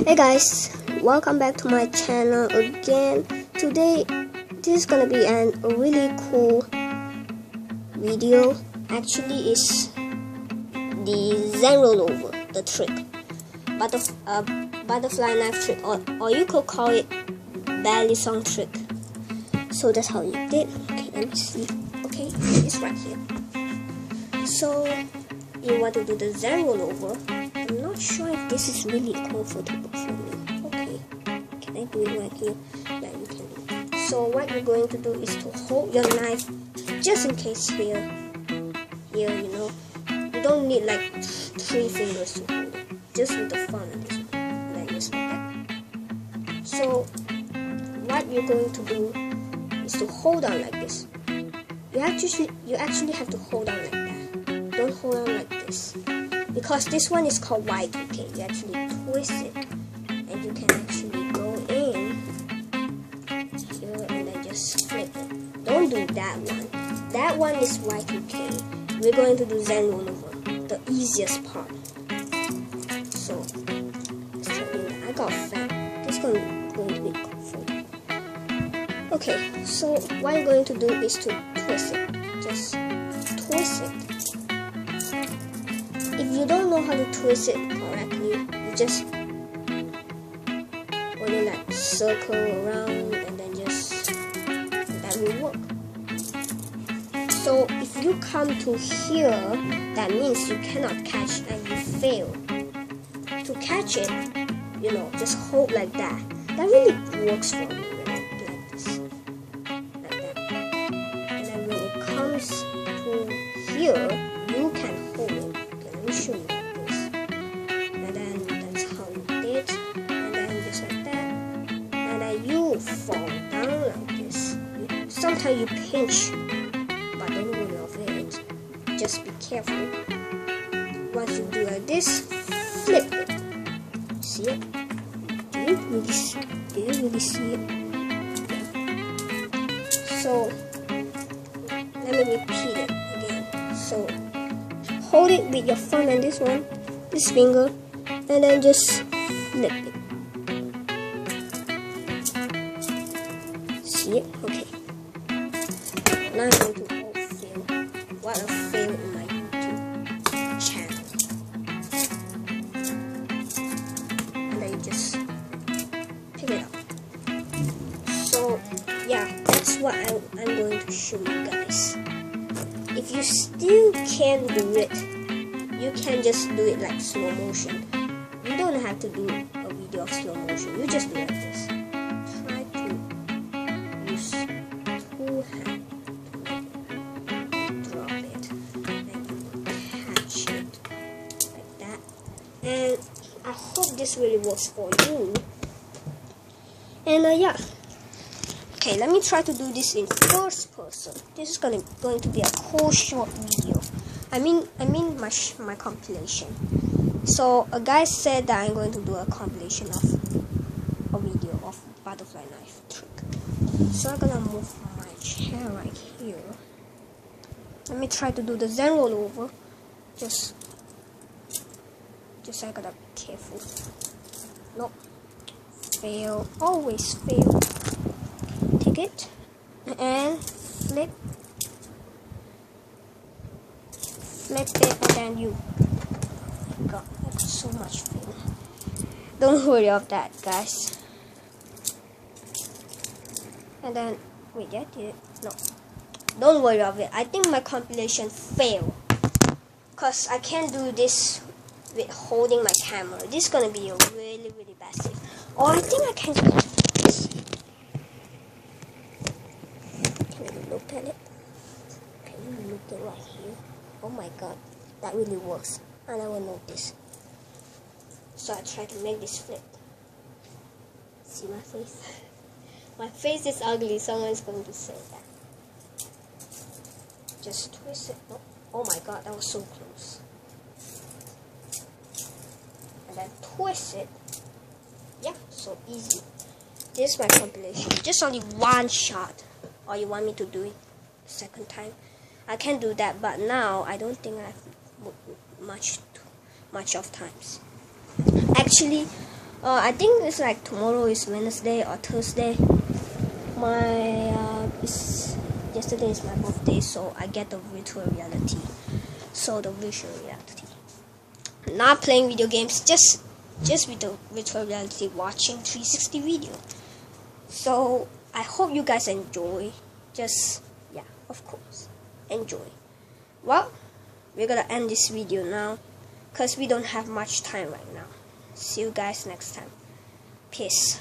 Hey guys, welcome back to my channel again. Today this is gonna be a really cool video. Actually, it's the Zen rollover, the trick, butterfly knife trick, or you could call it Balisong trick. So that's how you did. Okay, let me see. Okay, it's right here. So you want to do the Zen rollover. I'm not sure if this is really comfortable for me. Okay, can I do it right here? Yeah, you can do it. So what you're going to do is to hold your knife just in case here, you know. You don't need like 3 fingers to hold it. Just with the thumb and this one. Like just like that. So what you're going to do is to hold on like this. You actually have to hold on like that. Don't hold on like this. Because this one is called Y2K. You actually twist it and you can actually go in here and then just flip it. Don't do that one. That one is Y2K. We're going to do Zen rollover, the easiest part. So let's try doing that. I got fat. This is going to be comfortable. Okay, so what you're going to do is to twist it. Just twist it. If you don't know how to twist it correctly, you just only like circle around and then just that will work. So if you come to here, that means you cannot catch and you fail. To catch it, you know, just hold like that. That really works for me when I do like this. Like that. And then when it comes to here, you can hold it. Let me show you like this. And then that's how you did. And then just like that. And then you fall down like this. Sometimes you pinch, but don't worry of it. Just be careful. Once you do like this, flip it. See it? Do you really see it? So let me repeat it again. So hold it with your thumb and this finger, and then just flip it. See it? Okay. Now I'm going to hold fail. What a fail in my YouTube channel. And then you just pick it up. So yeah, that's what I'm going to show you guys. If you still can't do it, you can just do it like slow motion. You don't have to do a video of slow motion. You just do like this. Try to use 2 hands to drop it and catch it like that. And I hope this really works for you. And yeah. Okay, let me try to do this in first person. This is going to be a cool short video. I mean my compilation. So a guy said that I'm going to do a compilation of a video of butterfly knife trick. So I'm gonna move my chair right here. Let me try to do the Zen rollover. Just I gotta be careful. Nope. Fail. Always fail. Take it and flip it, and then you got so much fail. Don't worry of that, guys. And then wait, yeah, did it? No, don't worry of it. I think my compilation failed because I can't do this with holding my camera. This is gonna be a really bad thing. Or I think I can do this. Look at it. Can you look at right here? Oh my god, that really works. I never noticed. So I try to make this flip. See my face? My face is ugly. Someone's going to say that. Just twist it. Oh my god, that was so close. And then twist it. Yeah, so easy. This is my compilation. Just only one shot. Or you want me to do it the second time? I can do that, but now I don't think I have much of times. Actually, I think it's like tomorrow is Wednesday or Thursday. Yesterday is my birthday, so I get the virtual reality. So the virtual reality, not playing video games, just with the virtual reality, watching 360 video. So I hope you guys enjoy. Yeah, of course, enjoy. Well, we're gonna end this video now, because we don't have much time right now. See you guys next time. Peace.